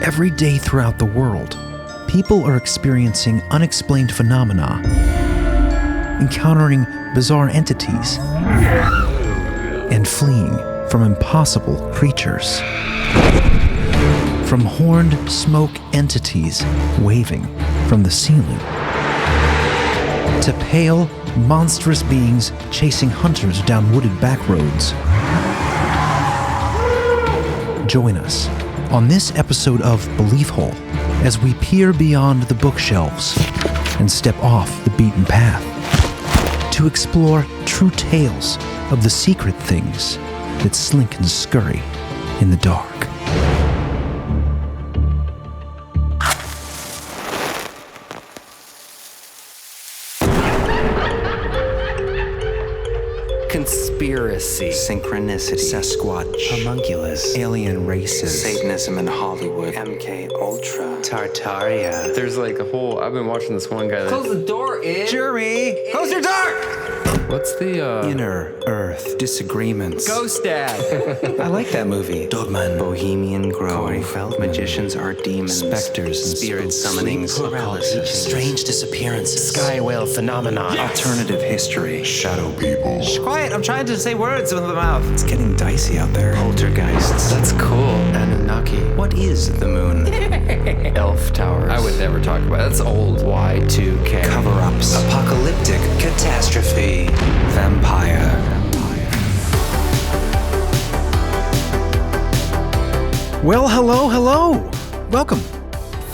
Every day throughout the world, people are experiencing unexplained phenomena, encountering bizarre entities, and fleeing from impossible creatures. From horned smoke entities waving from the ceiling, to pale, monstrous beings chasing hunters down wooded backroads. Join us on this episode of Belief Hole as we peer beyond the bookshelves and step off the beaten path to explore true tales of the secret things that slink and scurry in the dark. Conspiracy, synchronicity, Sasquatch, homunculus, alien races, Satanism in Hollywood, MK Ultra, Tartaria. There's like a whole. I've been watching this one guy. Close the door, Ed. Jeremy, Close your door. What's the Inner Earth Disagreements. Ghost Dad. I like that movie. Dogman, Bohemian Grove, Feldman, magicians are demons, specters and spirit spooks, summonings, sleep paralysis, strange disappearances, Sky whale phenomenon. alternative history, shadow people. Shh, quiet. I'm trying to say words with my mouth. It's getting dicey out there. Poltergeists. That's cool. Anunnaki. What is the moon? Elf towers. I would never talk about it. That's old. Y2K. Cover-ups. Apocalyptic catastrophe. Vampire. Well, hello. Welcome.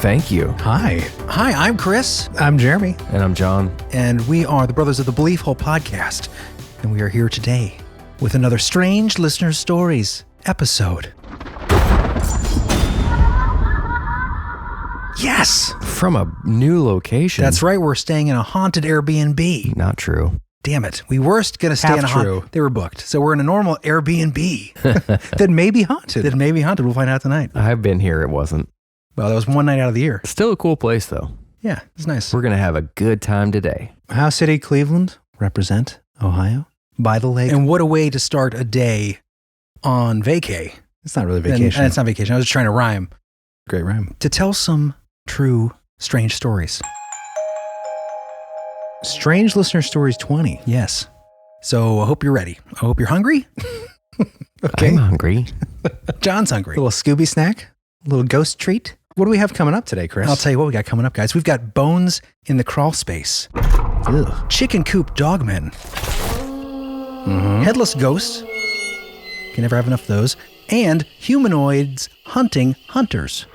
Thank you. Hi, I'm Chris. I'm Jeremy. And I'm John. And we are the Brothers of the Belief Hole podcast. And we are here today with another Strange Listener Stories episode. Yes! From a new location. That's right, we're staying in a haunted Airbnb. Not true. Damn it. We were going to stay Half in a true. haunted... They were booked. So we're in a normal Airbnb that may be haunted. We'll find out tonight. I've been here. It wasn't. Well, that was one night out of the year. Still a cool place, though. Yeah, it's nice. We're going to have a good time today. House City, Cleveland, represent Ohio, by the lake. And what a way to start a day on vacay. It's not really vacation. And it's not vacation. I was just trying to rhyme. Great rhyme. To tell some true, strange stories. Strange Listener Stories 20. Yes. So I hope you're ready. I hope you're hungry. Okay. I'm hungry. John's hungry. A little Scooby snack, a little ghost treat. What do we have coming up today, Chris? I'll tell you what we got coming up, guys. We've got bones in the Crawlspace. Ugh. Chicken coop dogmen. Headless ghosts. Can never have enough of those. And humanoids hunting hunters.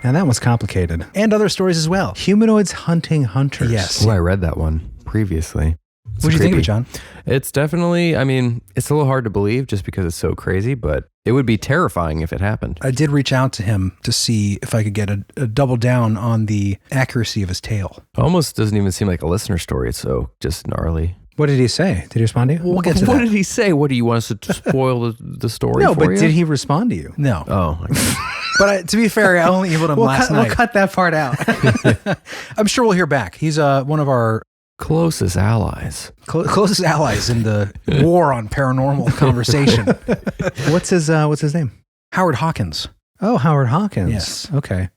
Now that one's complicated. And other stories as well. Humanoids hunting hunters. Yes. Oh, I read that one previously. It's What do you think of it, creepy. John? It's definitely, I mean, it's a little hard to believe just because it's so crazy, but it would be terrifying if it happened. I did reach out to him to see if I could get a double down on the accuracy of his tale. Almost doesn't even seem like a listener story. It's so just gnarly. What did he say? Did he respond to you? We'll get to What that. did he say? What, do you want us to spoil the story No, for but you? did he respond to you? No. Oh, okay. But to be fair, I only emailed him last night. We'll cut that part out. I'm sure we'll hear back. He's one of our Closest allies. closest allies in the war on paranormal conversation. What's his name? Howard Hawkins. Oh, Howard Hawkins. Yes. Okay.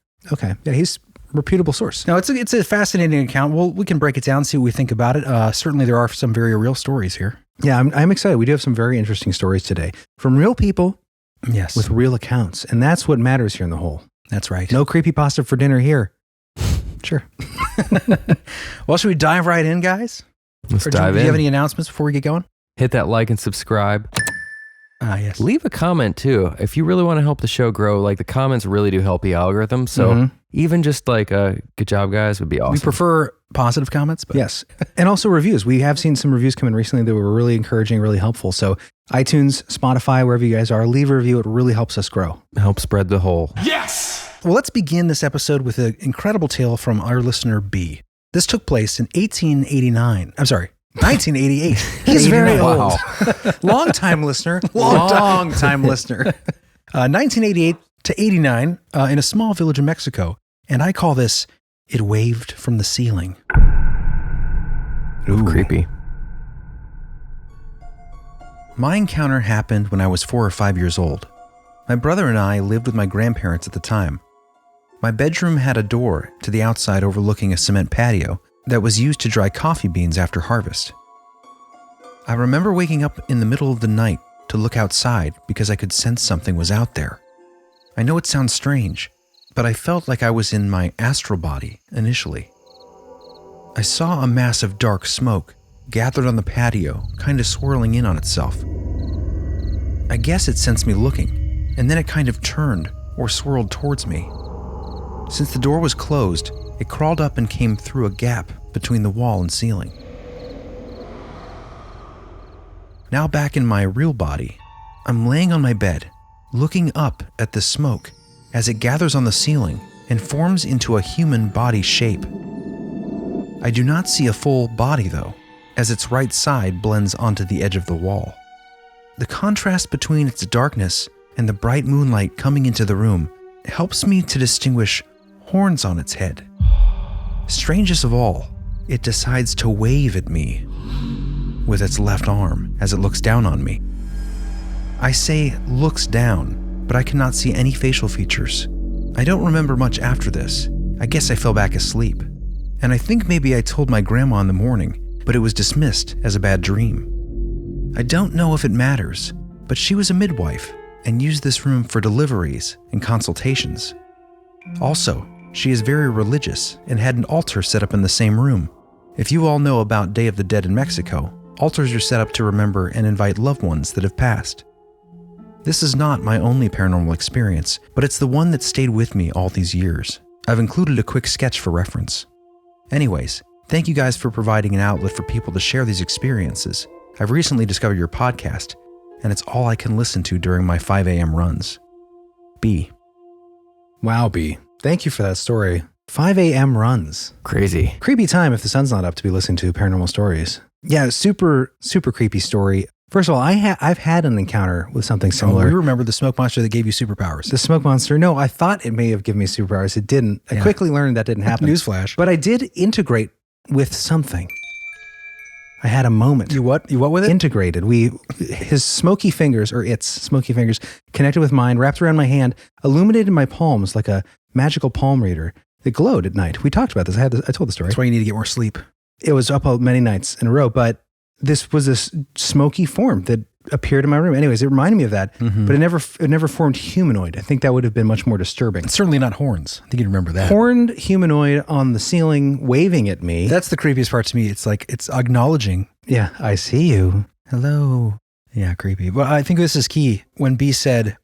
Yeah, he's a reputable source. No, it's a fascinating account. We can break it down, see what we think about it. Certainly there are some very real stories here. Yeah, I'm excited. We do have some very interesting stories today from real people Yes. with real accounts. And that's what matters here in the hole. That's right. No creepypasta for dinner here. Sure. Well, should we dive right in, guys? Let's Or dive do you have in. any announcements before we get going? Hit that like and subscribe. Yes. Leave a comment too. If you really want to help the show grow, like the comments really do help the algorithm. So even just like a good job, guys, would be awesome. We prefer positive comments, but Yes. And also reviews. We have seen some reviews come in recently that were really encouraging, really helpful. So iTunes, Spotify, wherever you guys are, leave a review. It really helps us grow. Help spread the whole. Well, let's begin this episode with an incredible tale from our listener B. This took place in 1889. I'm sorry, 1988. He's very 89. old. Long-time listener. Long-time listener. 1988 to 89 in a small village in Mexico. And I call this, It Waved from the Ceiling. Ooh, creepy. My encounter happened when I was 4 or 5 years old. My brother and I lived with my grandparents at the time. My bedroom had a door to the outside overlooking a cement patio that was used to dry coffee beans after harvest. I remember waking up in the middle of the night to look outside because I could sense something was out there. I know it sounds strange, but I felt like I was in my astral body initially. I saw a mass of dark smoke gathered on the patio, kind of swirling in on itself. I guess it sensed me looking, and then it kind of turned or swirled towards me. Since the door was closed, it crawled up and came through a gap between the wall and ceiling. Now back in my real body, I'm laying on my bed, looking up at the smoke as it gathers on the ceiling and forms into a human body shape. I do not see a full body though, as its right side blends onto the edge of the wall. The contrast between its darkness and the bright moonlight coming into the room helps me to distinguish horns on its head. Strangest of all, it decides to wave at me with its left arm as it looks down on me. I say looks down, but I cannot see any facial features. I don't remember much after this. I guess I fell back asleep. And I think maybe I told my grandma in the morning, but it was dismissed as a bad dream. I don't know if it matters, but she was a midwife and used this room for deliveries and consultations. Also, she is very religious and had an altar set up in the same room. If you all know about Day of the Dead in Mexico, altars are set up to remember and invite loved ones that have passed. This is not my only paranormal experience, but it's the one that stayed with me all these years. I've included a quick sketch for reference. Anyways, thank you guys for providing an outlet for people to share these experiences. I've recently discovered your podcast, and it's all I can listen to during my 5 a.m. runs. B. Wow, B. Thank you for that story. 5 a.m. runs. Crazy. Creepy time if the sun's not up to be listening to paranormal stories. Yeah, super, super creepy story. First of all, I've had an encounter with something similar. Oh, we remember the smoke monster that gave you superpowers. The smoke monster, no, I thought it may have given me superpowers. It didn't. I quickly learned that didn't happen. Newsflash. But I did integrate with something. I had a moment. You what with it? Integrated. His smoky fingers, or its smoky fingers, connected with mine, wrapped around my hand, illuminated my palms like a magical palm reader. It glowed at night. We talked about this. I told the story. That's why you need to get more sleep. It was up many nights in a row, but this was this smoky form that appeared in my room. Anyways, it reminded me of that, but it never formed humanoid. I think that would have been much more disturbing. It's certainly not horns. I think you remember that. Horned humanoid on the ceiling waving at me. That's the creepiest part to me. It's like, it's acknowledging. Yeah, I see you. Hello. Yeah, creepy. But I think this is key. When B said,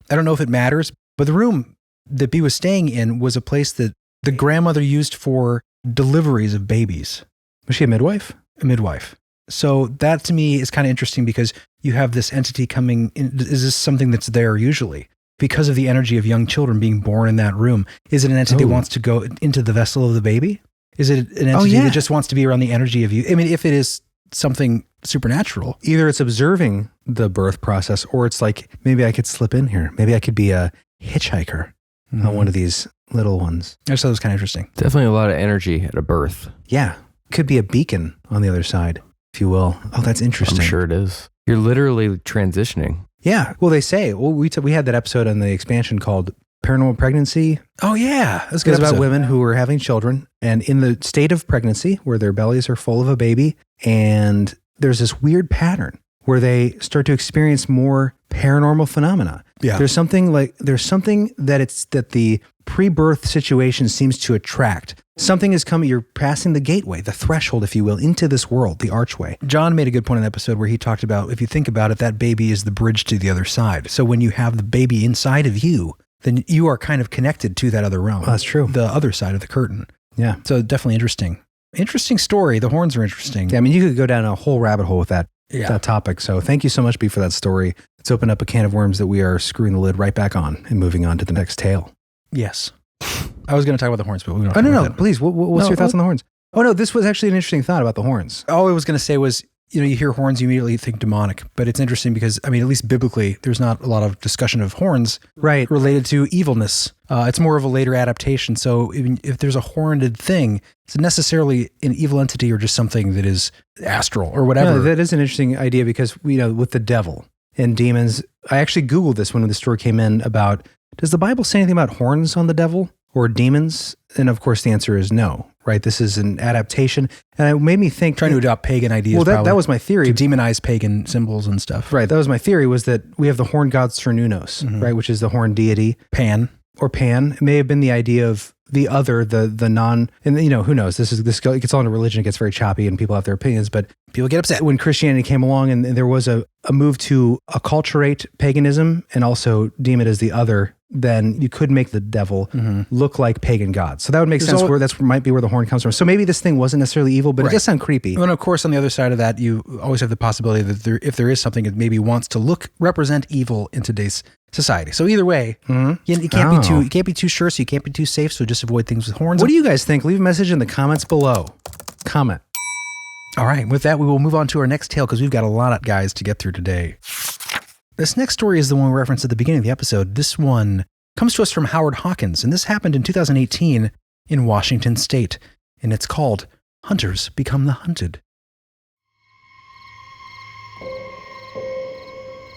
I don't know if it matters, but the room that B was staying in was a place that the grandmother used for deliveries of babies. Was she a midwife? A midwife. So that to me is kind of interesting because you have this entity coming in. Is this something that's there usually? Because of the energy of young children being born in that room. Is it an entity that wants to go into the vessel of the baby? Is it an entity that just wants to be around the energy of you? I mean, if it is something supernatural. Either it's observing the birth process or it's like, maybe I could slip in here. Maybe I could be a hitchhiker on one of these little ones. I just thought it was kind of interesting. Definitely a lot of energy at a birth. Yeah. Could be a beacon on the other side, if you will. Oh, that's interesting. I'm sure it is. You're literally transitioning. Yeah. Well, they say, we had that episode on the expansion called Paranormal Pregnancy. Oh, yeah. That's It's about women who are having children and in the state of pregnancy where their bellies are full of a baby. And there's this weird pattern where they start to experience more paranormal phenomena. Yeah. There's something that the pre-birth situation seems to attract. Something is coming, you're passing the gateway, the threshold, if you will, into this world, the archway. John made a good point in the episode where he talked about, if you think about it, that baby is the bridge to the other side. So when you have the baby inside of you, then you are kind of connected to that other realm. Oh, that's true. The other side of the curtain. Yeah. So definitely interesting. Interesting story. The horns are interesting. Yeah, I mean, you could go down a whole rabbit hole with that topic. So thank you so much, B, for that story. It's opened up a can of worms that we are screwing the lid right back on and moving on to the next tale. Yes. I was going to talk about the horns, but we don't. Oh, no. Please. What's your thoughts on the horns? Oh, no, this was actually an interesting thought about the horns. All I was going to say was, you hear horns, you immediately think demonic, but it's interesting because, I mean, at least biblically, there's not a lot of discussion of horns related to evilness. It's more of a later adaptation. So if there's a horned thing, it's necessarily an evil entity or just something that is astral or whatever. No, that is an interesting idea because, with the devil, and demons. I actually Googled this when the story came in about, does the Bible say anything about horns on the devil or demons? And of course the answer is no, right? This is an adaptation. And it made me think. Trying to adopt pagan ideas. Well, that was my theory. To demonize pagan symbols and stuff. Right. That was my theory, was that we have the horn god Cernunnos, right? Which is the horn deity. Pan. It may have been the idea of the other, the non, and who knows? This gets all into religion. It gets very choppy and people have their opinions, but People get upset. when Christianity came along and there was a move to acculturate paganism and also deem it as the other, then you could make the devil look like pagan gods. So that would make sense. That might be where the horn comes from. So maybe this thing wasn't necessarily evil, but it does sound creepy. And of course, on the other side of that, you always have the possibility that if there is something that maybe wants to represent evil in today's society. So either way, you can't be too sure, so you can't be too safe. So just avoid things with horns. What do you guys think? Leave a message in the comments below. Comment. All right. With that, we will move on to our next tale because we've got a lot of guys to get through today. This next story is the one we referenced at the beginning of the episode. This one comes to us from Howard Hawkins, and this happened in 2018 in Washington State, and it's called Hunters Become the Hunted.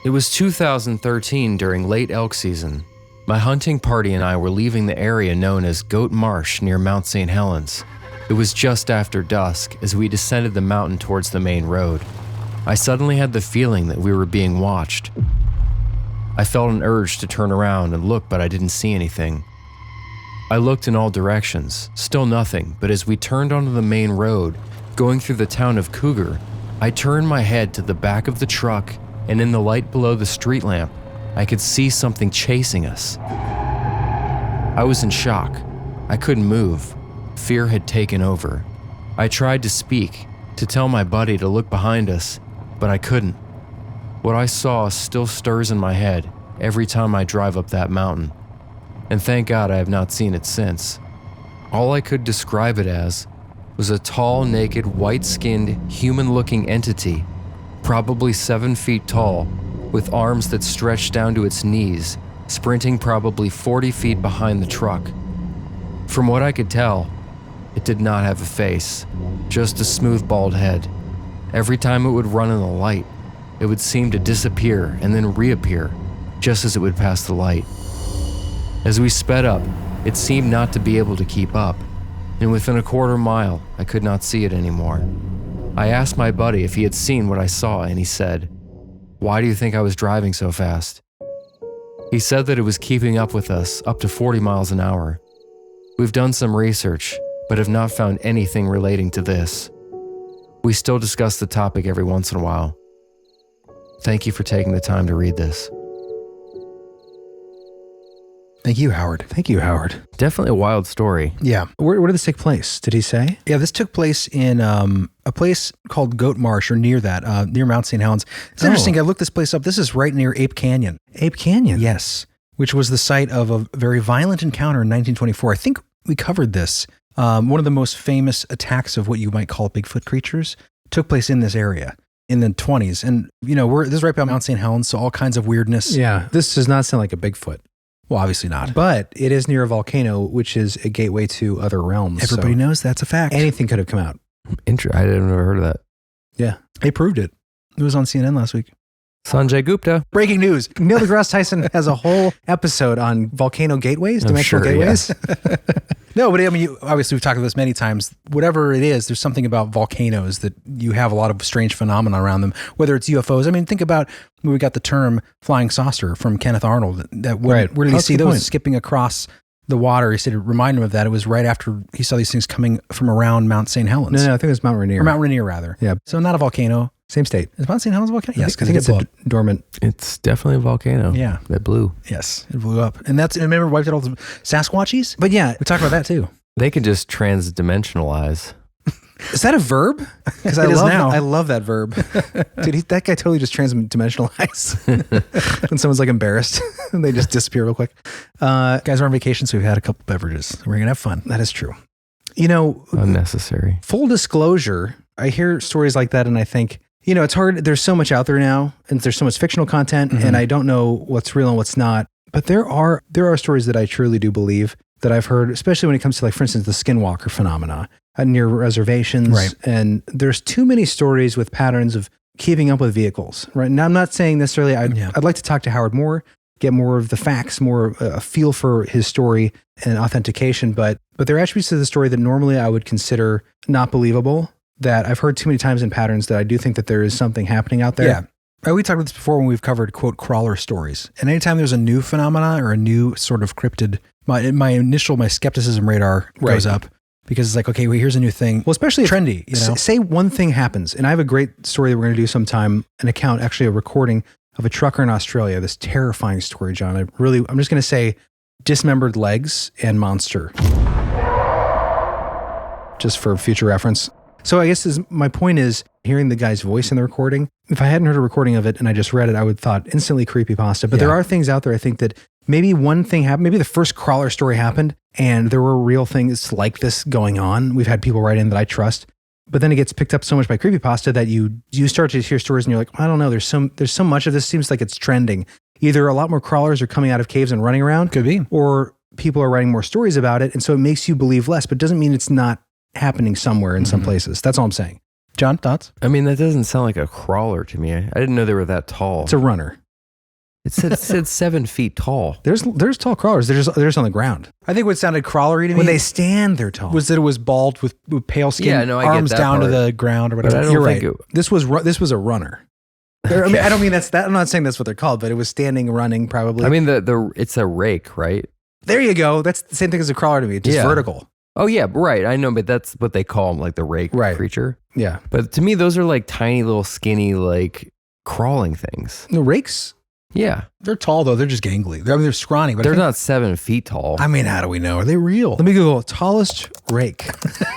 It was 2013 during late elk season. My hunting party and I were leaving the area known as Goat Marsh near Mount St. Helens. It was just after dusk as we descended the mountain towards the main road. I suddenly had the feeling that we were being watched. I felt an urge to turn around and look, but I didn't see anything. I looked in all directions, still nothing, but as we turned onto the main road, going through the town of Cougar, I turned my head to the back of the truck, and in the light below the street lamp, I could see something chasing us. I was in shock. I couldn't move. Fear had taken over. I tried to speak, to tell my buddy to look behind us, but I couldn't. What I saw still stirs in my head every time I drive up that mountain, and thank God I have not seen it since. All I could describe it as was a tall, naked, white-skinned, human-looking entity, probably 7 feet tall, with arms that stretched down to its knees, sprinting probably 40 feet behind the truck. From what I could tell, it did not have a face, just a smooth bald head. Every time it would run in the light, it would seem to disappear and then reappear, just as it would pass the light. As we sped up, it seemed not to be able to keep up, and within a quarter mile, I could not see it anymore. I asked my buddy if he had seen what I saw, and he said, "Why do you think I was driving so fast?" He said that it was keeping up with us up to 40 miles an hour. We've done some research, but have not found anything relating to this. We still discuss the topic every once in a while. Thank you for taking the time to read this. Thank you, Howard. Thank you, Howard. Definitely a wild story. Yeah. Where did this take place? Did he say? Yeah, this took place in a place called Goat Marsh, or near that, near Mount St. Helens. It's interesting. I looked this place up. This is right near Ape Canyon. Ape Canyon? Yes, which was the site of a very violent encounter in 1924. I think we covered this. One of the most famous attacks of what you might call Bigfoot creatures took place in this area in the 20s. And, this is right by Mount St. Helens, so all kinds of weirdness. Yeah. This does not sound like a Bigfoot. Well, obviously not. But it is near a volcano, which is a gateway to other realms. Everybody knows that's a fact. Anything could have come out. I had never heard of that. Yeah. They proved it. It was on CNN last week. Sanjay Gupta. Breaking news. Neil deGrasse Tyson has a whole episode on volcano gateways, dimensional gateways. Yeah. No, but I mean, obviously we've talked about this many times. Whatever it is, there's something about volcanoes that you have a lot of strange phenomena around them, whether it's UFOs. I mean, think about when we got the term flying saucer from Kenneth Arnold. Where did he see those skipping across the water? He said it reminded him of that. It was right after he saw these things coming from around Mount St. Helens. No, I think it was Mount Rainier. Or Mount Rainier, rather. Yeah. So not a volcano. Same state. Is Mount St. Helens a volcano? Yes, because it's a dormant. It's definitely a volcano. Yeah. That blew. Yes, it blew up. And remember, wiped out all the Sasquatchies? But yeah, we talked about that too. They can just transdimensionalize. Is that a verb? Because I love that verb. Dude, that guy totally just transdimensionalized. When someone's like embarrassed and they just disappear real quick. Guys are on vacation, so we've had a couple beverages. We're going to have fun. That is true. Unnecessary. Full disclosure, I hear stories like that and I think, it's hard. There's so much out there now and there's so much fictional content and I don't know what's real and what's not. But there are stories that I truly do believe that I've heard, especially when it comes to, like, for instance, the skinwalker phenomena near reservations. Right. And there's too many stories with patterns of keeping up with vehicles, right? Now, I'm not saying necessarily I'd like to talk to Howard more, get more of the facts, more a feel for his story and authentication, but there are attributes to the story that normally I would consider not believable, that I've heard too many times in patterns, that I do think that there is something happening out there. Yeah. We talked about this before when we've covered, quote, crawler stories. And anytime there's a new phenomena or a new sort of cryptid, my skepticism radar goes up, because it's like, okay, well, here's a new thing. Well, especially trendy, you know? Say one thing happens, and I have a great story that we're going to do sometime, an account, actually a recording of a trucker in Australia, this terrifying story, John. I'm just going to say dismembered legs and monster, just for future reference. So I guess my point is, hearing the guy's voice in the recording, if I hadn't heard a recording of it and I just read it, I would thought instantly creepypasta. But there are things out there, I think, that maybe one thing happened, maybe the first crawler story happened and there were real things like this going on. We've had people write in that I trust, but then it gets picked up so much by creepypasta that you start to hear stories and you're like, I don't know, there's so much of this seems like it's trending. Either a lot more crawlers are coming out of caves and running around. Could be. Or people are writing more stories about it. And so it makes you believe less, but doesn't mean it's not happening somewhere in some places. That's all I'm saying. John, thoughts? I mean, that doesn't sound like a crawler to me. I didn't know they were that tall. It's a runner. It said 7 feet tall. There's tall crawlers. They're just on the ground. I think what sounded crawlery to me, when they stand, they're tall. was that it was bald with pale skin, Yeah, no, I arms get that down to part. the ground or But whatever. I don't You're think right. This was a runner. I mean, I don't mean that's that. I'm not saying that's what they're called, but it was standing, running, probably. I mean, it's a rake, right? There you go. That's the same thing as a crawler to me. It's just vertical. Oh yeah, right. I know, but that's what they call them, like the rake creature. Yeah. But to me, those are like tiny little skinny, like crawling things. The rakes, Yeah. They're tall though. They're just gangly. They're scrawny, but They're not 7 feet tall. I mean, how do we know? Are they real? let me Google tallest rake.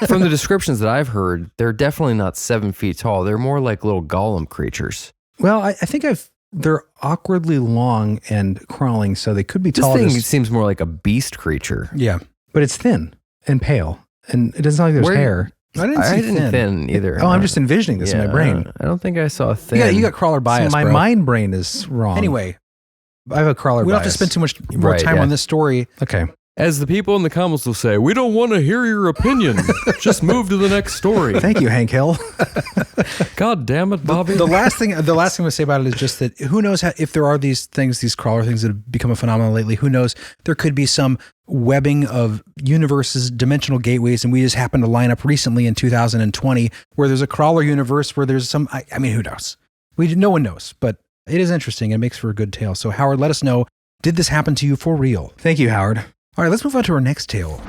From the descriptions that I've heard, they're definitely not 7 feet tall. They're more like little golem creatures. Well, I think they're awkwardly long and crawling, so they could be This tall. thing seems more like a beast creature. Yeah. But it's thin and pale, and it doesn't sound like there's hair. I didn't see thin either. Oh, I'm just envisioning this in my brain. I don't think I saw thin. You got crawler bias, So my bro. mind brain is wrong. Anyway, I have a crawler we don't have to bias. spend too much more time on this story. Okay. As the people in the comments will say, we don't want to hear your opinion. Just move to the next story. Thank you, Hank Hill. God damn it, Bobby. The last thing I'm going to say about it is just that who knows if there are these crawler things that have become a phenomenon lately. Who knows? There could be some webbing of universes, dimensional gateways, and we just happen to line up recently in 2020 where there's a crawler universe where there's some. I mean, who knows? No one knows, but it is interesting. It makes for a good tale. So, Howard, let us know. Did this happen to you for real? Thank you, Howard. All right, let's move on to our next tale.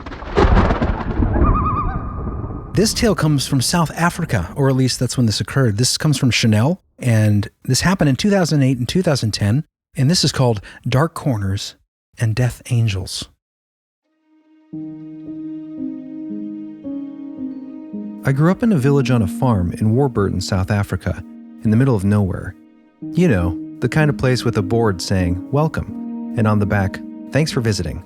This tale comes from South Africa, or at least that's when this occurred. This comes from Chanelle, and this happened in 2008 and 2010, and this is called Dark Corners and Death Angels. I grew up in a village on a farm in Warburton, South Africa, in the middle of nowhere. You know, the kind of place with a board saying, "Welcome," and on the back, "Thanks for visiting."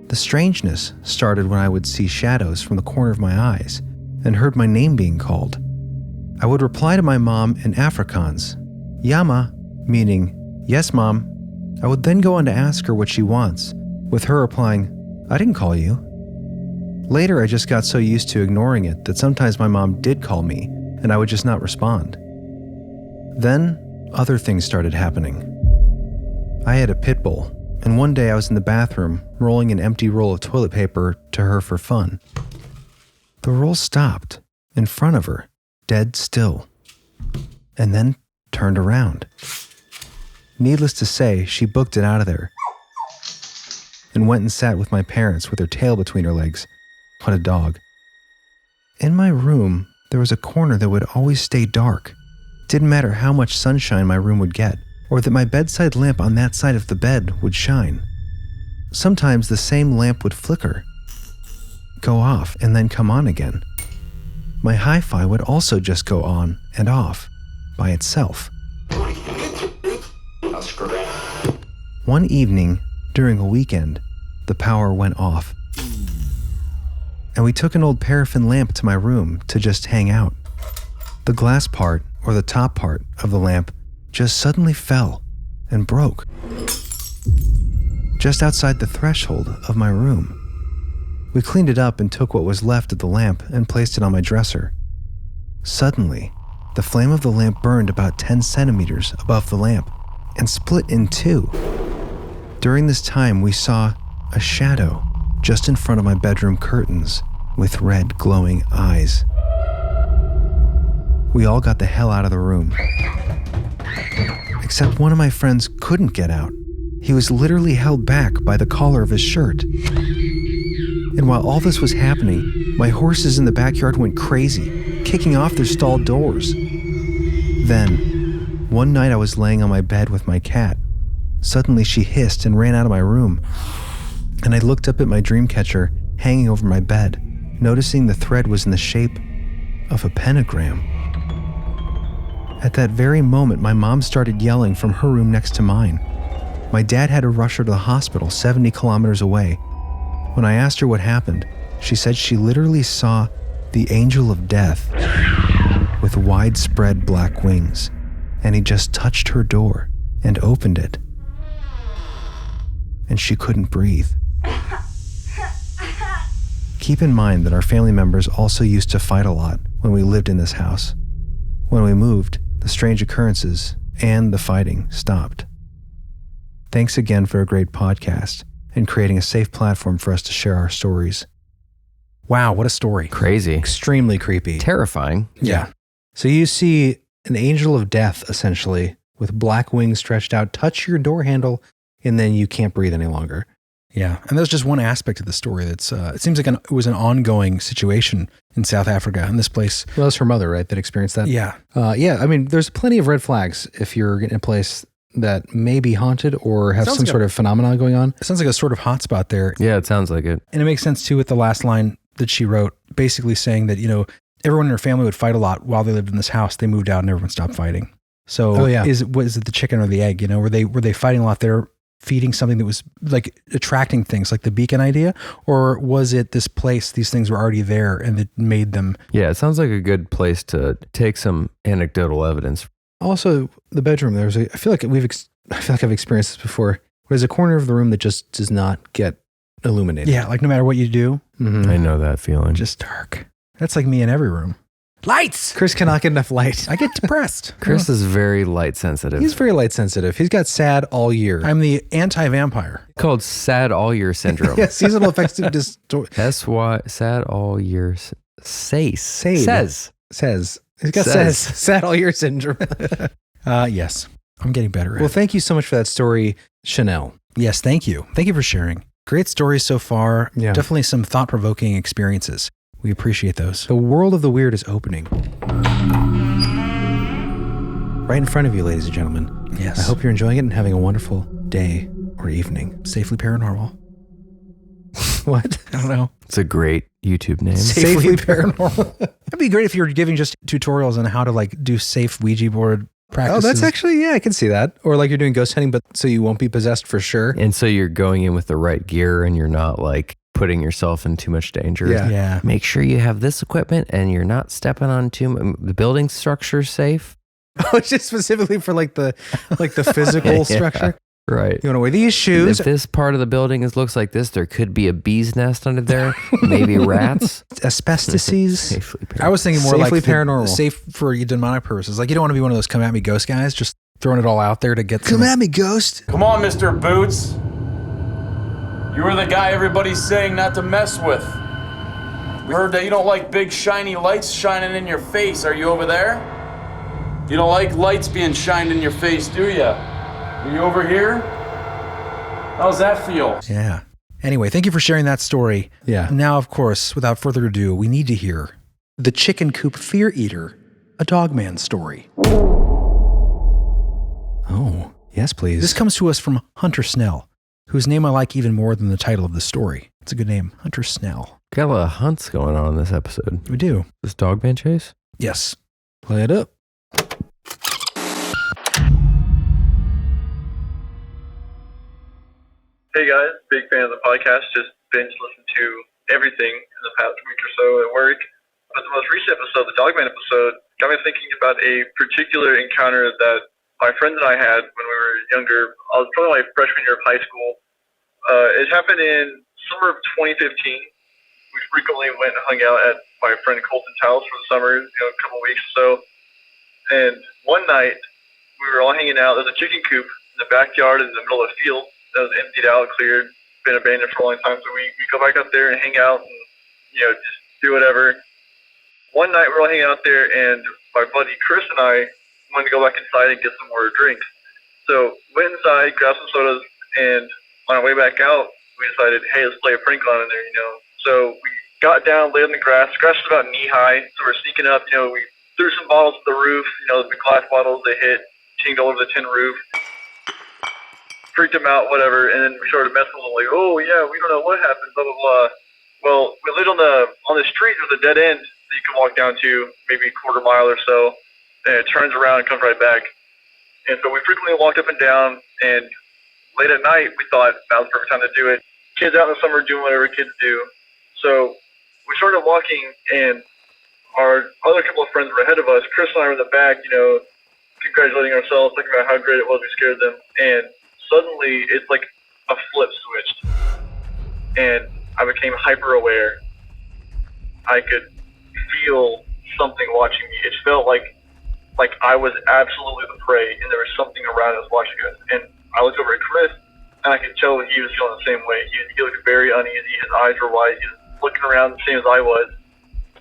The strangeness started when I would see shadows from the corner of my eyes and heard my name being called. I would reply to my mom in Afrikaans, "Yama," meaning, "Yes, Mom." I would then go on to ask her what she wants, with her replying, "I didn't call you." Later, I just got so used to ignoring it that sometimes my mom did call me and I would just not respond. Then, other things started happening. I had a pit bull, and one day I was in the bathroom rolling an empty roll of toilet paper to her for fun. The roll stopped in front of her, dead still, and then turned around. Needless to say, she booked it out of there and went and sat with my parents with her tail between her legs. What a dog. In my room, there was a corner that would always stay dark. Didn't matter how much sunshine my room would get, or that my bedside lamp on that side of the bed would shine. Sometimes the same lamp would flicker, go off, and then come on again. My hi-fi would also just go on and off by itself. One evening, during a weekend, the power went off, and we took an old paraffin lamp to my room to just hang out. The glass part, or the top part of the lamp, just suddenly fell and broke just outside the threshold of my room. We cleaned it up and took what was left of the lamp and placed it on my dresser. Suddenly, The flame of the lamp burned about 10 centimeters above the lamp and split in two. During this time, we saw a shadow just in front of my bedroom curtains with red glowing eyes. We all got the hell out of the room. Except one of my friends couldn't get out. He was literally held back by the collar of his shirt. And while all this was happening, my horses in the backyard went crazy, kicking off their stall doors. Then, one night I was laying on my bed with my cat. Suddenly she hissed and ran out of my room. And I looked up at my dream catcher hanging over my bed, noticing the thread was in the shape of a pentagram. At that very moment, my mom started yelling from her room next to mine. My dad had to rush her to the hospital 70 kilometers away. When I asked her what happened, she said she literally saw the angel of death with widespread black wings, and he just touched her door and opened it. And she couldn't breathe. Keep in mind that our family members also used to fight a lot when we lived in this house. When we moved, the strange occurrences and the fighting stopped. Thanks again for a great podcast and creating a safe platform for us to share our stories. Wow, what a story. Crazy. Extremely creepy. Terrifying. Yeah. So you see an angel of death, essentially, with black wings stretched out, touch your door handle, and then you can't breathe any longer. Yeah, and that's just one aspect of the story. That's it seems like it was an ongoing situation in South Africa, in this place. Well, that's her mother, right, that experienced that? Yeah. Yeah, I mean, there's plenty of red flags if you're in a place that may be haunted or have some sort of phenomenon going on. It sounds like a sort of hotspot there. Yeah, it sounds like it. And it makes sense, too, with the last line that she wrote, basically saying that, everyone in her family would fight a lot while they lived in this house. They moved out and everyone stopped fighting. So was it the chicken or the egg? Were they fighting a lot there, feeding something that was like attracting things like the beacon idea? Or was it this place, these things were already there and it made them? Yeah, it sounds like a good place to take some anecdotal evidence. Also, the bedroom, I feel like I've experienced this before. There's a corner of the room that just does not get illuminated. Yeah, like no matter what you do. Mm-hmm. I know that feeling. Just dark. That's like me in every room. Lights! Chris cannot get enough light. I get depressed. Chris is very light sensitive. He's very light sensitive. He's got SAD all year. I'm the anti-vampire. Called sad all year syndrome. Yeah, seasonal affective disorder. S-Y, sad all year. Says. He's got sad all year syndrome. Yes. I'm getting better at Well, thank you so much for that story, Chanelle. Yes, thank you. Thank you for sharing. Great stories so far. Yeah. Definitely some thought-provoking experiences. We appreciate those. The world of the weird is opening. Right in front of you, ladies and gentlemen. Yes. I hope you're enjoying it and having a wonderful day or evening. Safely Paranormal. What? I don't know. It's a great YouTube name. Safely Paranormal. That'd be great if you were giving just tutorials on how to do safe Ouija board practices. Oh, that's actually, yeah, I can see that. Or like you're doing ghost hunting, but so you won't be possessed for sure. And so you're going in with the right gear and you're not putting yourself in too much danger. Yeah. Make sure you have this equipment and you're not stepping on the building structure's safe. Oh, it's just specifically for the physical structure. Right. You want to wear these shoes. If this part of the building looks like this, there could be a bee's nest under there, maybe rats. Asbestoses. I was thinking more Safely like paranormal. Safe for demonic purposes. Like you don't want to be one of those come at me ghost guys, just throwing it all out there to get Come at me, ghost. Come on, Mr. Boots. You were the guy everybody's saying not to mess with. We heard that you don't like big shiny lights shining in your face. Are you over there? You don't like lights being shined in your face, do you? Are you over here? How's that feel? Yeah. Anyway, thank you for sharing that story. Yeah. Now, of course, without further ado, we need to hear the Chicken Coop Fear Eater, a Dogman story. Oh, yes, please. This comes to us from Hunter Snell, whose name I like even more than the title of the story. It's a good name, Hunter Snell. Got a lot of hunts going on in this episode. We do. This Dogman chase? Yes. Play it up. Hey guys, big fan of the podcast. Just binge listened to everything in the past week or so at work. But the most recent episode, the Dogman episode, got me thinking about a particular encounter that my friends and I had when we were younger. I was probably my freshman year of high school. It happened in summer of 2015. We frequently went and hung out at my friend Colton's house for the summer, a couple of weeks or so. And one night, we were all hanging out. There's a chicken coop in the backyard in the middle of the field that was emptied out, cleared, been abandoned for a long time. So we go back up there and hang out and, just do whatever. One night, we were all hanging out there, and my buddy Chris and I wanted to go back inside and get some more drinks. So went inside, grabbed some sodas, and on our way back out, we decided, hey, let's play a prank on in there, So we got down, laid on the grass. The grass was about knee-high, so we're sneaking up. We threw some bottles at the roof, the glass bottles they hit, tinged all over the tin roof. Freaked them out, whatever, and then we started messing with them, like, oh, yeah, we don't know what happened, blah, blah, blah. Well, we lived on the street. There's a dead end that you can walk down to, maybe a quarter mile or so, and it turns around and comes right back. And so we frequently walked up and down, and late at night, we thought that was the perfect time to do it. Kids out in the summer doing whatever kids do. So we started walking, and our other couple of friends were ahead of us. Chris and I were in the back, congratulating ourselves, talking about how great it was we scared them. And suddenly, it's like a flip switched. And I became hyper aware. I could feel something watching me. It felt like I was absolutely the prey, and there was something around us watching us. And I looked over at Chris, and I could tell that he was feeling the same way. He looked very uneasy. His eyes were wide. He was looking around the same as I was.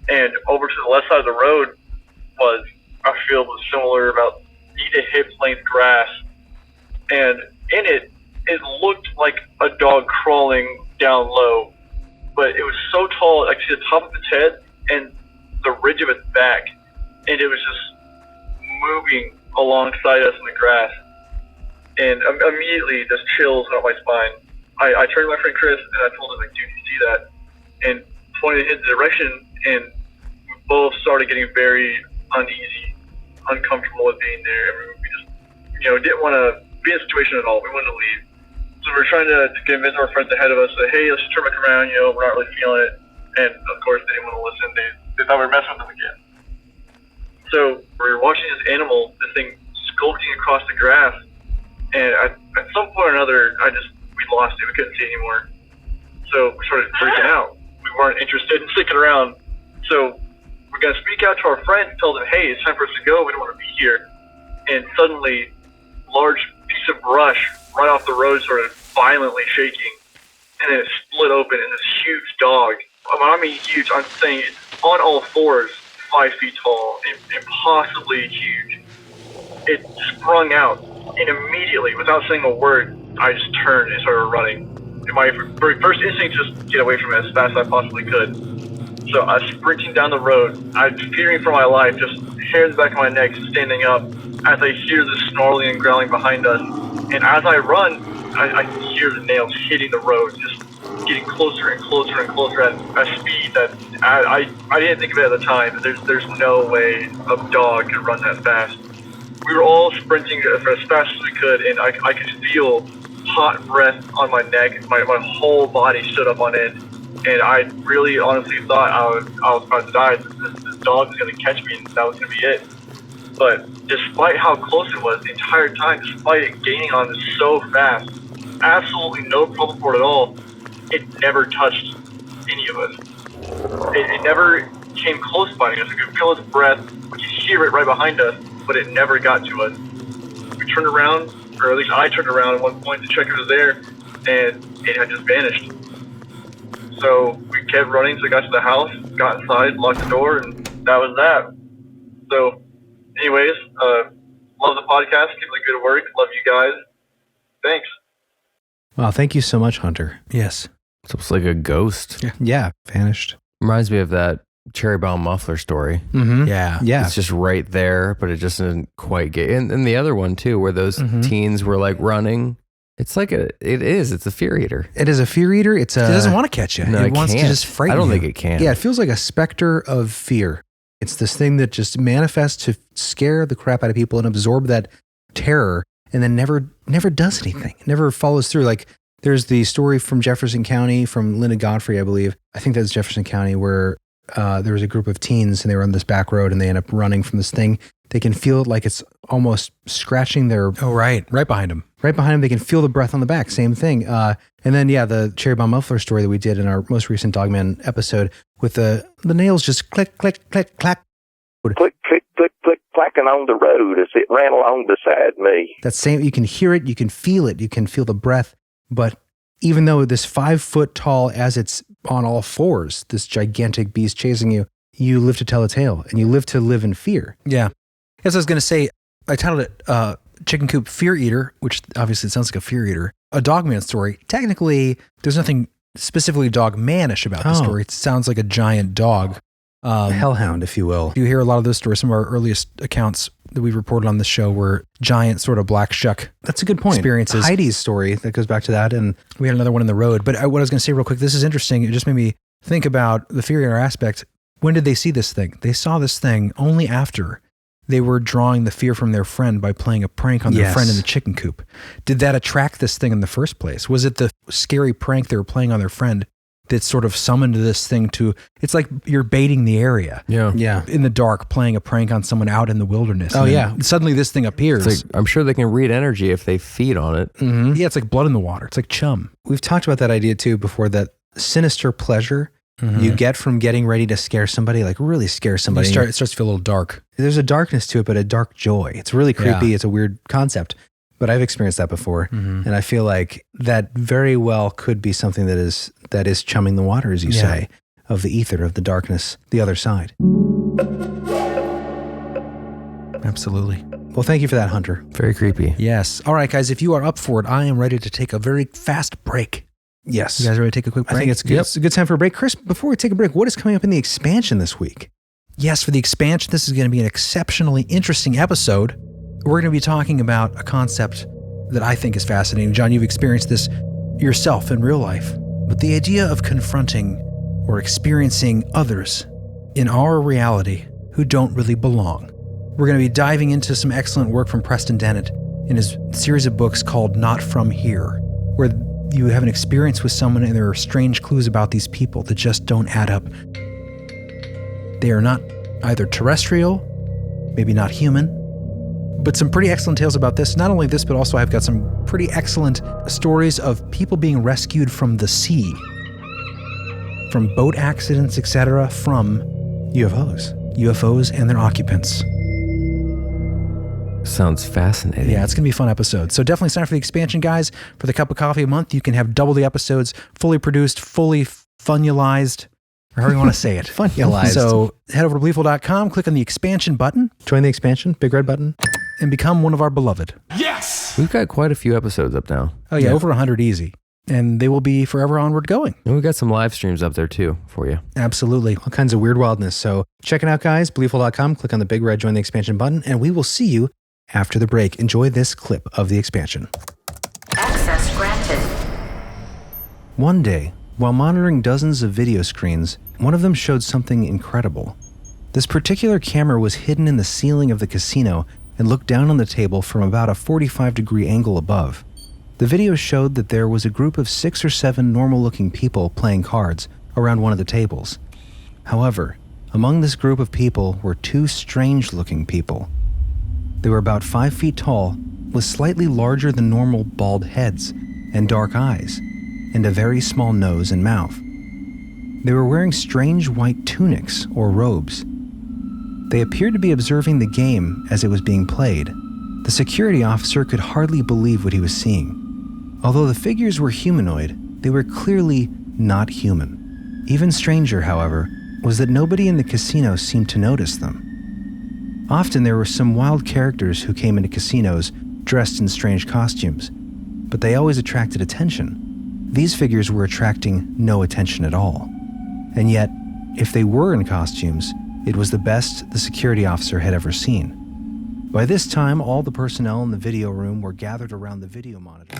And over to the left side of the road was a field with similar, about knee to hip length grass. And in it looked like a dog crawling down low. But it was so tall, I could see the top of its head and the ridge of its back. And it was just moving alongside us in the grass. And immediately, just chills up my spine. I turned to my friend Chris, and I told him, like, dude, you see that? And pointed in his direction, and we both started getting very uneasy, uncomfortable with being there. And we just, didn't want to be in a situation at all. We wanted to leave. So we were trying to convince our friends ahead of us that, hey, let's just turn back around, we're not really feeling it. And, of course, they didn't want to listen. They thought we were messing with them again. So we were watching this animal, this thing skulking across the grass. And at some point or another, we lost it. We couldn't see anymore. So we started freaking out. We weren't interested in sticking around. So we're going to speak out to our friends, tell them, hey, it's time for us to go. We don't want to be here. And suddenly, large piece of brush right off the road started violently shaking. And then it split open, and this huge dog, I mean huge, I'm saying it's on all fours, 5 feet tall, and impossibly huge. It sprung out. And immediately, without saying a word, I just turned and started running. And my first instinct was just get away from it as fast as I possibly could. So I was sprinting down the road. I was fearing for my life, just hair in the back of my neck, standing up, as I hear the snarling and growling behind us. And as I run, I hear the nails hitting the road, just getting closer and closer and closer at a speed that I didn't think of it at the time. There's no way a dog could run that fast. We were all sprinting as fast as we could, and I could feel hot breath on my neck. My whole body stood up on end, and I really honestly thought I was about to die. This dog was going to catch me, and that was going to be it. But despite how close it was the entire time, despite it gaining on us so fast, absolutely no problem for it at all, it never touched any of us. It never came close to biting us. We could feel its breath. We could hear it right behind us, but it never got to us. We turned around, or at least I turned around at one point to check if it was there, and it had just vanished. So we kept running till we got to the house, got inside, locked the door, and that was that. So, anyways, love the podcast, keep the good work, love you guys. Thanks. Wow, thank you so much, Hunter. Yes. It's almost like a ghost. Yeah, vanished. Reminds me of that cherry bomb muffler story. Mm-hmm. Yeah. It's just right there, but it just didn't quite get. And the other one too, where those teens were like running. It's like it's a fear eater. It is a fear eater. It doesn't want to catch you. No, it wants to just frighten you. I don't think it can. Yeah, it feels like a specter of fear. It's this thing that just manifests to scare the crap out of people and absorb that terror, and then never does anything. It never follows through. Like there's the story from Jefferson County from Linda Godfrey, I believe. I think that's Jefferson County, where there was a group of teens and they were on this back road and they end up running from this thing. They can feel it like it's almost scratching their... Oh, right behind them. Right behind them, they can feel the breath on the back. Same thing. And then, the cherry bomb muffler story that we did in our most recent Dogman episode with the nails just click, click, click, clack. Click, click, click, click, clacking on the road as it ran along beside me. That same, you can hear it, you can feel it, you can feel the breath. But even though this 5 foot tall, as it's on all fours, this gigantic beast chasing you, you live to tell a tale and you live to live in fear. Yeah. As I was going to say, I titled it Chicken Coop Fear Eater, which obviously it sounds like a fear eater. A Dogman story. Technically, there's nothing specifically dogmanish about the story. It sounds like a giant dog. HellHound, if you will. You hear a lot of those stories. Some of our earliest accounts that we've reported on this show were giant sort of black shuck. That's a good point. Experiences. Heidi's story, that goes back to that. And we had another one in the road. But what I was going to say real quick, this is interesting. It just made me think about the fear eater aspect. When did they see this thing? They saw this thing only after they were drawing the fear from their friend by playing a prank on their friend in the chicken coop. Did that attract this thing in the first place? Was it the scary prank they were playing on their friend that sort of summoned this thing to, it's like you're baiting the area. Yeah. In the dark, playing a prank on someone out in the wilderness. Oh, yeah. Suddenly this thing appears. It's like, I'm sure they can read energy if they feed on it. Mm-hmm. Yeah, it's like blood in the water. It's like chum. We've talked about that idea too before, that sinister pleasure you get from getting ready to scare somebody, like really scare somebody. It starts to feel a little dark. There's a darkness to it, but a dark joy. It's really creepy. Yeah. It's a weird concept, but I've experienced that before. And I feel like that very well could be something that is chumming the water, as you say, of the ether, of the darkness, the other side. Absolutely. Well, thank you for that, Hunter. Very creepy. Yes. All right, guys, if you are up for it, I am ready to take a very fast break. Yes. You guys ready to take a quick break? I think it's good. It's a good time for a break. Chris, before we take a break, what is coming up in the expansion this week? Yes, for the expansion, this is going to be an exceptionally interesting episode. We're going to be talking about a concept that I think is fascinating. John, you've experienced this yourself in real life, but the idea of confronting or experiencing others in our reality who don't really belong. We're going to be diving into some excellent work from Preston Dennett in his series of books called Not From Here, where you have an experience with someone and there are strange clues about these people that just don't add up. They are not either terrestrial, maybe not human, but some pretty excellent tales about this. Not only this, but also I've got some pretty excellent stories of people being rescued from the sea, from boat accidents, etc., from UFOs and their occupants. Sounds fascinating. Yeah, it's going to be a fun episode. So definitely sign up for the expansion, guys. For the cup of coffee a month, you can have double the episodes, fully produced, fully funulized, or however you want to say it. Funulized. So head over to believeful.com, click on the expansion button. Join the expansion, big red button. And become one of our beloved. Yes! We've got quite a few episodes up now. Oh yeah, over 100 easy. And they will be forever onward going. And we've got some live streams up there too for you. Absolutely. All kinds of weird wildness. So check it out, guys. Believeful.com, click on the big red join the expansion button, and we will see you after the break. Enjoy this clip of the expansion. Access granted. One day, while monitoring dozens of video screens, one of them showed something incredible. This particular camera was hidden in the ceiling of the casino and looked down on the table from about a 45-degree angle above. The video showed that there was a group of 6 or 7 normal-looking people playing cards around one of the tables. However, among this group of people were 2 strange-looking people. They were about 5 feet tall, with slightly larger than normal bald heads and dark eyes, and a very small nose and mouth. They were wearing strange white tunics or robes. They appeared to be observing the game as it was being played. The security officer could hardly believe what he was seeing. Although the figures were humanoid, they were clearly not human. Even stranger, however, was that nobody in the casino seemed to notice them. Often there were some wild characters who came into casinos dressed in strange costumes, but they always attracted attention. These figures were attracting no attention at all. And yet, if they were in costumes, it was the best the security officer had ever seen. By this time, all the personnel in the video room were gathered around the video monitor.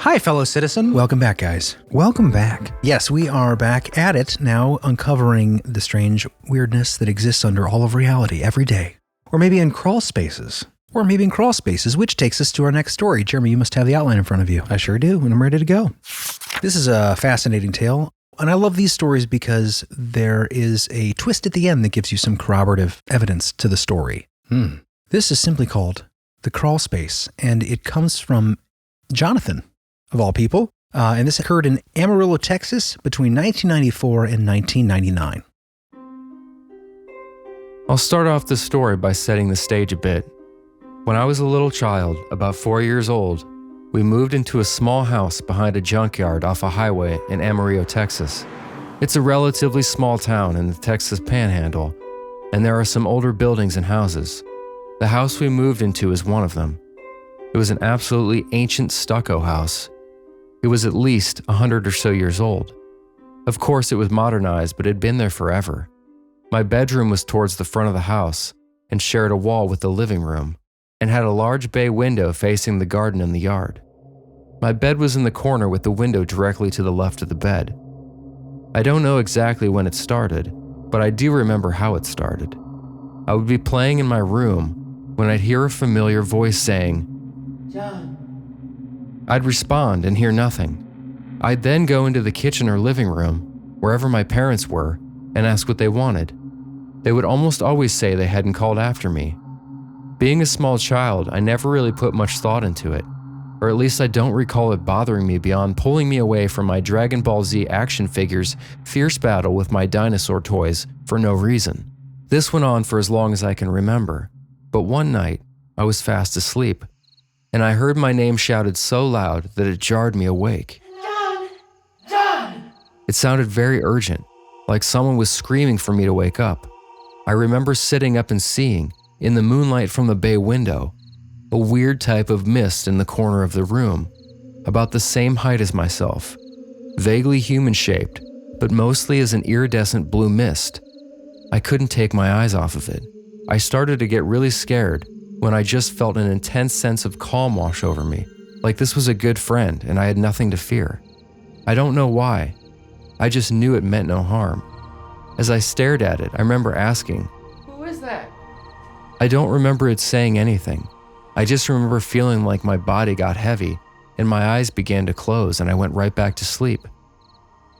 Hi, fellow citizen. Welcome back, guys. Welcome back. Yes, we are back at it now, uncovering the strange weirdness that exists under all of reality every day. Or maybe in crawl spaces. Or maybe in Crawlspaces, which takes us to our next story. Jeremy, you must have the outline in front of you. I sure do, and I'm ready to go. This is a fascinating tale, and I love these stories because there is a twist at the end that gives you some corroborative evidence to the story. This is simply called The Crawlspace, and it comes from Jonathon, of all people. And this occurred in Amarillo, Texas, between 1994 and 1999. I'll start off the story by setting the stage a bit. When I was a little child, about 4 years old, we moved into a small house behind a junkyard off a highway in Amarillo, Texas. It's a relatively small town in the Texas Panhandle, and there are some older buildings and houses. The house we moved into is one of them. It was an absolutely ancient stucco house. It was at least 100 or so years old. Of course, it was modernized, but it had been there forever. My bedroom was towards the front of the house and shared a wall with the living room, and had a large bay window facing the garden and the yard. My bed was in the corner with the window directly to the left of the bed. I don't know exactly when it started, but I do remember how it started. I would be playing in my room when I'd hear a familiar voice saying, "John." I'd respond and hear nothing. I'd then go into the kitchen or living room, wherever my parents were, and ask what they wanted. They would almost always say they hadn't called after me. Being a small child, I never really put much thought into it, or at least I don't recall it bothering me beyond pulling me away from my Dragon Ball Z action figures' fierce battle with my dinosaur toys for no reason. This went on for as long as I can remember, but one night, I was fast asleep, and I heard my name shouted so loud that it jarred me awake. John! John! It sounded very urgent, like someone was screaming for me to wake up. I remember sitting up and seeing, in the moonlight from the bay window, a weird type of mist in the corner of the room, about the same height as myself, vaguely human-shaped, but mostly as an iridescent blue mist. I couldn't take my eyes off of it. I started to get really scared when I just felt an intense sense of calm wash over me, like this was a good friend and I had nothing to fear. I don't know why. I just knew it meant no harm. As I stared at it, I remember asking, "Who is that?" I don't remember it saying anything. I just remember feeling like my body got heavy and my eyes began to close and I went right back to sleep.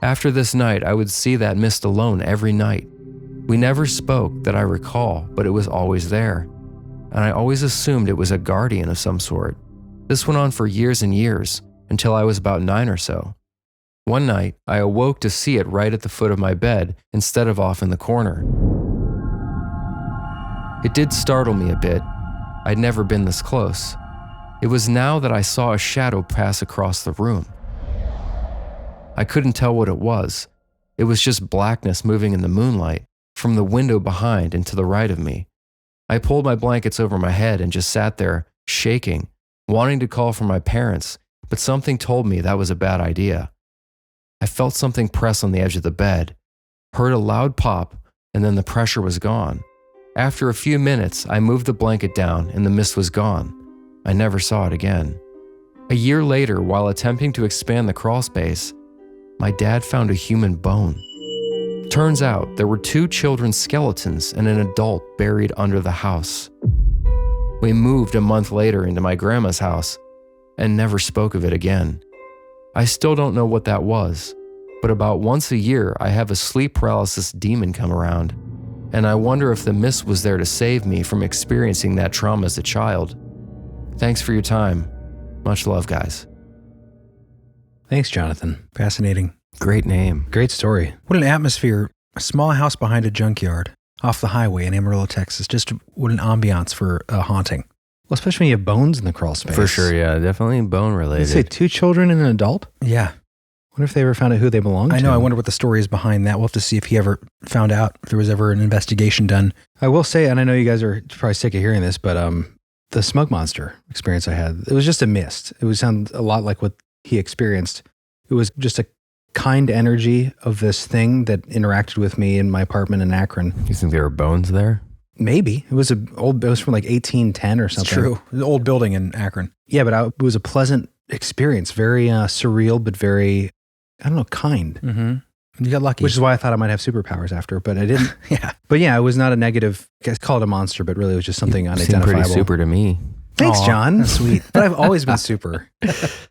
After this night, I would see that mist alone every night. We never spoke that I recall, but it was always there. And I always assumed it was a guardian of some sort. This went on for years and years, until I was about 9 or so. One night, I awoke to see it right at the foot of my bed instead of off in the corner. It did startle me a bit. I'd never been this close. It was now that I saw a shadow pass across the room. I couldn't tell what it was. It was just blackness moving in the moonlight, from the window behind and to the right of me. I pulled my blankets over my head and just sat there, shaking, wanting to call for my parents, but something told me that was a bad idea. I felt something press on the edge of the bed, heard a loud pop, and then the pressure was gone. After a few minutes, I moved the blanket down and the mist was gone. I never saw it again. A year later, while attempting to expand the crawlspace, my dad found a human bone. Turns out there were 2 children's skeletons and an adult buried under the house. We moved a month later into my grandma's house and never spoke of it again. I still don't know what that was, but about once a year I have a sleep paralysis demon come around, and I wonder if the mist was there to save me from experiencing that trauma as a child. Thanks for your time. Much love, guys. Thanks, Jonathon. Fascinating. Great name. Great story. What an atmosphere. A small house behind a junkyard off the highway in Amarillo, Texas. Just what an ambiance for a haunting. Well, especially when you have bones in the crawl space. For sure, yeah. Definitely bone related. Let's say 2 children and an adult? Yeah. Wonder if they ever found out who they belonged to. I know. I wonder what the story is behind that. We'll have to see if he ever found out, if there was ever an investigation done. I will say, and I know you guys are probably sick of hearing this, but the smug monster experience I had, it was just a mist. It would sound a lot like what he experienced. It was just a kind energy of this thing that interacted with me in my apartment in Akron. You think there were bones there? Maybe. It was from like 1810 or something. It's true. An old building in Akron. Yeah, but it was a pleasant experience. Very surreal, but very, I don't know, kind. Mm-hmm. You got lucky. Which is why I thought I might have superpowers after, but I didn't. Yeah. But yeah, it was not a negative. I called it a monster, but really it was just something Seemed unidentifiable. pretty super to me. Thanks, Aw, John. that's sweet. But I've always been super.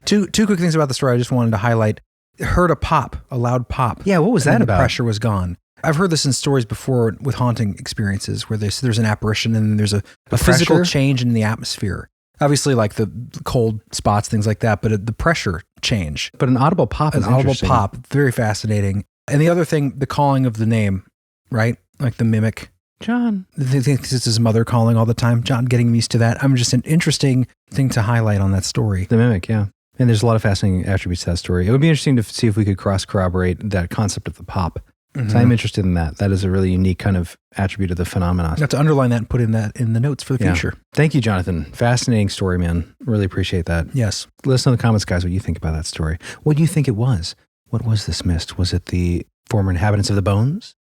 Two quick things about the story I just wanted to highlight. Heard a loud pop. Yeah, what was and that then about? The pressure was gone. I've heard this in stories before with haunting experiences where there's an apparition and there's a physical pressure? change in the atmosphere. Obviously, like the cold spots, things like that, but the pressure change. But an audible pop is An audible interesting. pop, very fascinating. And the other thing, the calling of the name, right? Like the mimic. John. They think it's his mother calling all the time. John getting used to that. I'm just an interesting thing to highlight on that story. The mimic, yeah. And there's a lot of fascinating attributes to that story. It would be interesting to see if we could cross-corroborate that concept of the pop. So I'm interested in that. That is a really unique kind of attribute of the phenomenon. I have to underline that and put in that in the notes for the future. Thank you, Jonathan. Fascinating story, man. Really appreciate that. Yes. Let us know in the comments, guys, what you think about that story. What do you think it was? What was this mist? Was it the former inhabitants of the bones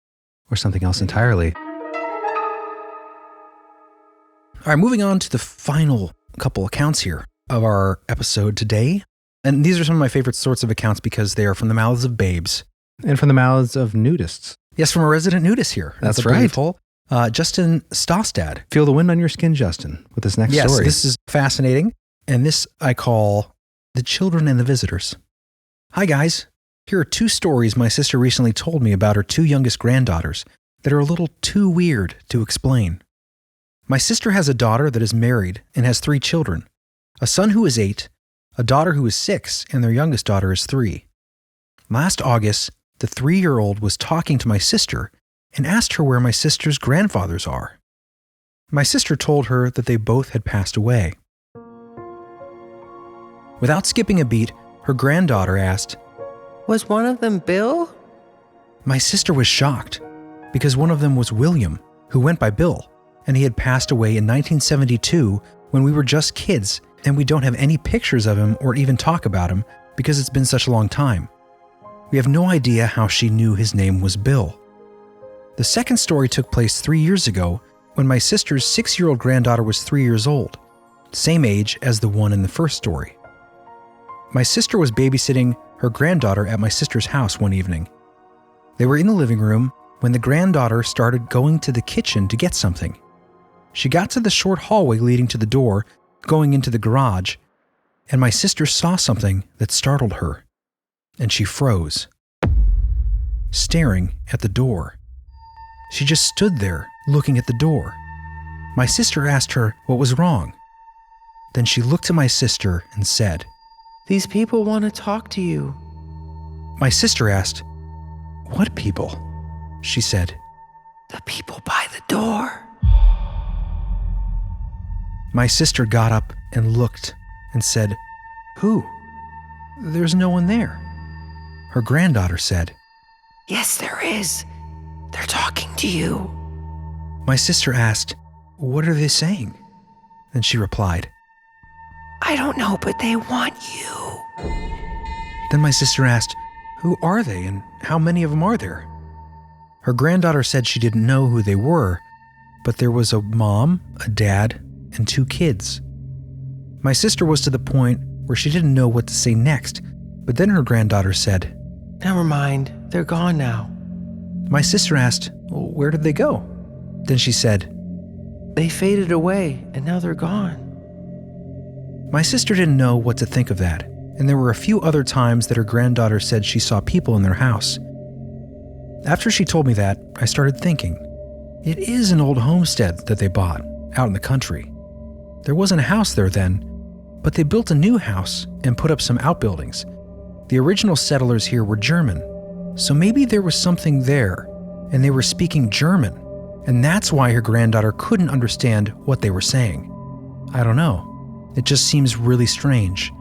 or something else entirely? All right, moving on to the final couple accounts here of our episode today. And these are some of my favorite sorts of accounts because they are from the mouths of babes. And from the mouths of nudists. Yes, from a resident nudist here. That's at the right. Belief Hole, Justin Stastad. Feel the wind on your skin, Justin, with this next Yes, story. this is fascinating. And this I call The Children and the Visitors. Hi, guys. Here are two stories my sister recently told me about her two youngest granddaughters that are a little too weird to explain. My sister has a daughter that is married and has 3 children, a son who is 8, a daughter who is 6, and their youngest daughter is 3. Last August, the 3-year-old was talking to my sister and asked her where my sister's grandfathers are. My sister told her that they both had passed away. Without skipping a beat, her granddaughter asked, Was one of them Bill? My sister was shocked because one of them was William, who went by Bill, and he had passed away in 1972 when we were just kids, and we don't have any pictures of him or even talk about him because it's been such a long time. We have no idea how she knew his name was Bill. The second story took place 3 years ago when my sister's 6-year-old granddaughter was 3 years old, same age as the one in the first story. My sister was babysitting her granddaughter at my sister's house one evening. They were in the living room when the granddaughter started going to the kitchen to get something. She got to the short hallway leading to the door, going into the garage, and my sister saw something that startled her, and she froze, staring at the door. She just stood there, looking at the door. My sister asked her what was wrong. Then she looked at my sister and said, These people want to talk to you. My sister asked, What people? She said, The people by the door. My sister got up and looked and said, Who? There's no one there. Her granddaughter said, Yes, there is. They're talking to you. My sister asked, What are they saying? Then she replied, I don't know, but they want you. Then my sister asked, Who are they and how many of them are there? Her granddaughter said she didn't know who they were, but there was a mom, a dad, and 2 kids. My sister was to the point where she didn't know what to say next, but then her granddaughter said, Never mind, they're gone now. My sister asked, well, where did they go? Then she said, They faded away and now they're gone. My sister didn't know what to think of that, and there were a few other times that her granddaughter said she saw people in their house. After she told me that, I started thinking, it is an old homestead that they bought out in the country. There wasn't a house there then, but they built a new house and put up some outbuildings. The original settlers here were German, so maybe there was something there, and they were speaking German, and that's why her granddaughter couldn't understand what they were saying. I don't know. It just seems really strange.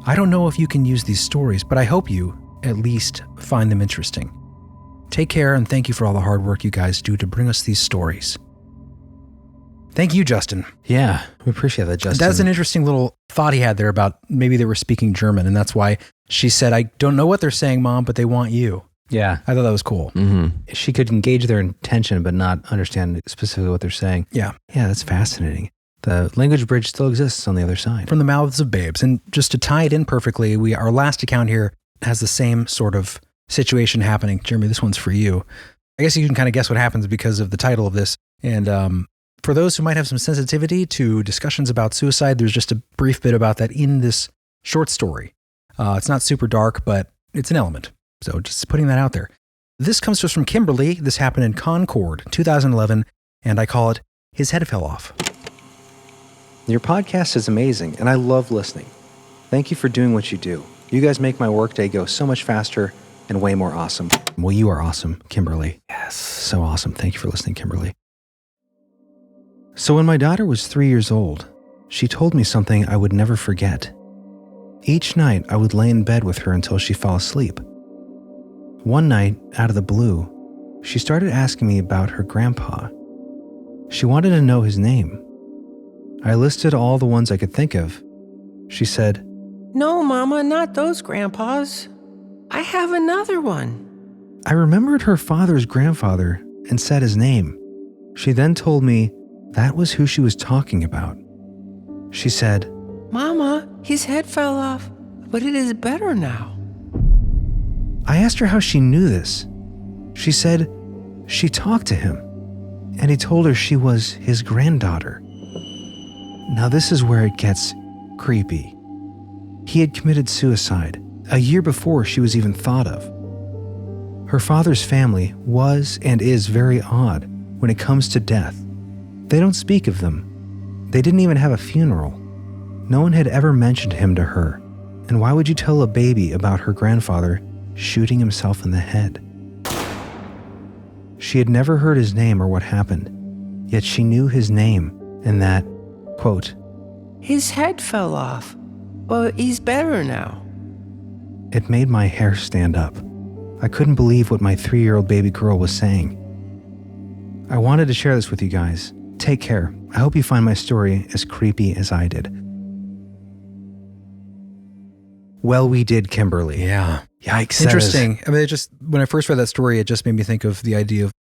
I don't know if you can use these stories, but I hope you, at least, find them interesting. Take care, and thank you for all the hard work you guys do to bring us these stories. Thank you, Justin. Yeah, we appreciate that, Justin. That's an interesting little thought he had there about maybe they were speaking German, and that's why she said, I don't know what they're saying, Mom, but they want you. Yeah. I thought that was cool. Mm-hmm. She could engage their intention, but not understand specifically what they're saying. Yeah. Yeah, that's fascinating. The language bridge still exists on the other side. From the mouths of babes. And just to tie it in perfectly, our last account here has the same sort of situation happening. Jeremy, this one's for you. I guess you can kind of guess what happens because of the title of this. And for those who might have some sensitivity to discussions about suicide, there's just a brief bit about that in this short story. It's not super dark, but it's an element. So just putting that out there. This comes to us from Kimberly. This happened in Concord, 2011, and I call it His Head Fell Off. Your podcast is amazing, and I love listening. Thank you for doing what you do. You guys make my workday go so much faster and way more awesome. Well, you are awesome, Kimberly. Yes. So awesome. Thank you for listening, Kimberly. So when my daughter was 3 years old, she told me something I would never forget. Each night, I would lay in bed with her until she fell asleep. One night, out of the blue, she started asking me about her grandpa. She wanted to know his name. I listed all the ones I could think of. She said, "No, Mama, not those grandpas. I have another one." I remembered her father's grandfather and said his name. She then told me that was who she was talking about. She said, "Mama, his head fell off, but it is better now." I asked her how she knew this. She said she talked to him, and he told her she was his granddaughter. Now this is where it gets creepy. He had committed suicide a year before she was even thought of. Her father's family was and is very odd when it comes to death. They don't speak of them. They didn't even have a funeral. No one had ever mentioned him to her. And why would you tell a baby about her grandfather shooting himself in the head? She had never heard his name or what happened, yet she knew his name and that, quote, "His head fell off, but he's better now." It made my hair stand up. I couldn't believe what my 3-year-old baby girl was saying. I wanted to share this with you guys. Take care. I hope you find my story as creepy as I did. Well, we did, Kimberly. Yeah. Yikes. Interesting. I mean, when I first read that story, it just made me think of the idea of,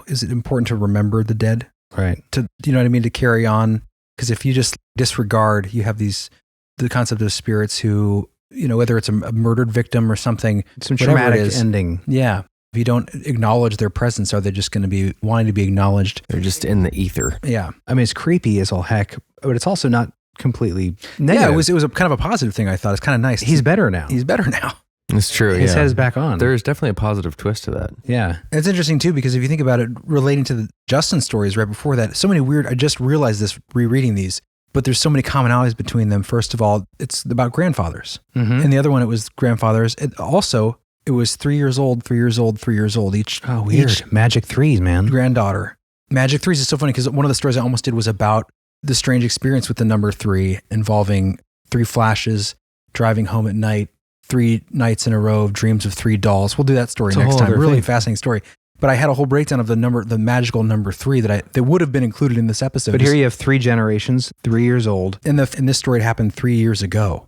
is it important to remember the dead? Right. To, you know what I mean? To carry on. Because if you just disregard, you have the concept of spirits who, whether it's a murdered victim or something, some traumatic ending. Yeah. If you don't acknowledge their presence, are they just going to be wanting to be acknowledged? They're just in the ether. Yeah. I mean, it's creepy as all heck, but it's also not completely negative. Yeah, it was a kind of a positive thing, I thought. It's kind of nice. He's better now. He's better now. It's true. His head is back on. There's definitely a positive twist to that. Yeah. And it's interesting too, because if you think about it, relating to the Justin stories right before that, so many weird, I just realized this rereading these, but there's so many commonalities between them. First of all, it's about grandfathers. Mm-hmm. And the other one, it was grandfathers. It was 3 years old, 3 years old, 3 years old each. Oh, weird. Each Magic threes, man. Granddaughter. Magic threes is so funny because one of the stories I almost did was about the strange experience with the number 3 involving 3 flashes, driving home at night, 3 nights in a row of dreams of 3 dolls. We'll do that story next time. Really fascinating story. But I had a whole breakdown of the magical number 3 that would have been included in this episode. But here you have 3 generations, 3 years old. In this story, it happened 3 years ago.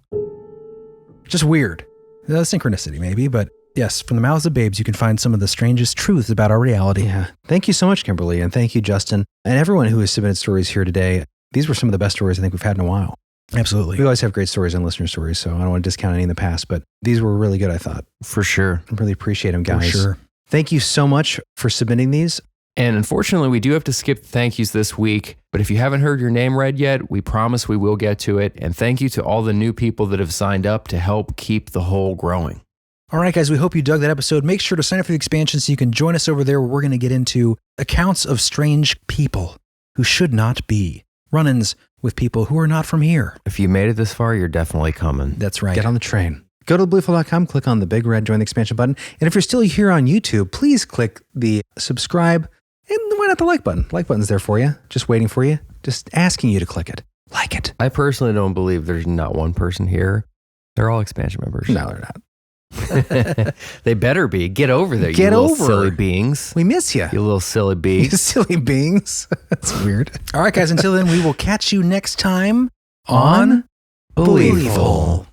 Just weird. Synchronicity maybe, but yes, from the mouths of babes, you can find some of the strangest truths about our reality. Yeah. Thank you so much, Kimberly. And thank you, Justin. And everyone who has submitted stories here today. These were some of the best stories I think we've had in a while. Absolutely. We always have great stories and listener stories, so I don't want to discount any in the past, but these were really good, I thought. For sure. I really appreciate them, guys. For sure. Thank you so much for submitting these. And unfortunately, we do have to skip the thank yous this week, but if you haven't heard your name read yet, we promise we will get to it. And thank you to all the new people that have signed up to help keep the hole growing. All right, guys, we hope you dug that episode. Make sure to sign up for the expansion so you can join us over there where we're going to get into accounts of strange people who should not be. Run-ins with people who are not from here. If you made it this far, you're definitely coming. That's right. Get on the train. Go to thebeliefful.com, click on the big red join the expansion button. And if you're still here on YouTube, please click the subscribe and why not the like button? Like button's there for you, just waiting for you, just asking you to click it. Like it. I personally don't believe there's not one person here. They're all expansion members. No, they're not. They better be. Get over there, Get you little over. silly beings. We miss you. You little silly You beings. silly beings. That's weird. All right, guys, until then, we will catch you next time On Believeful.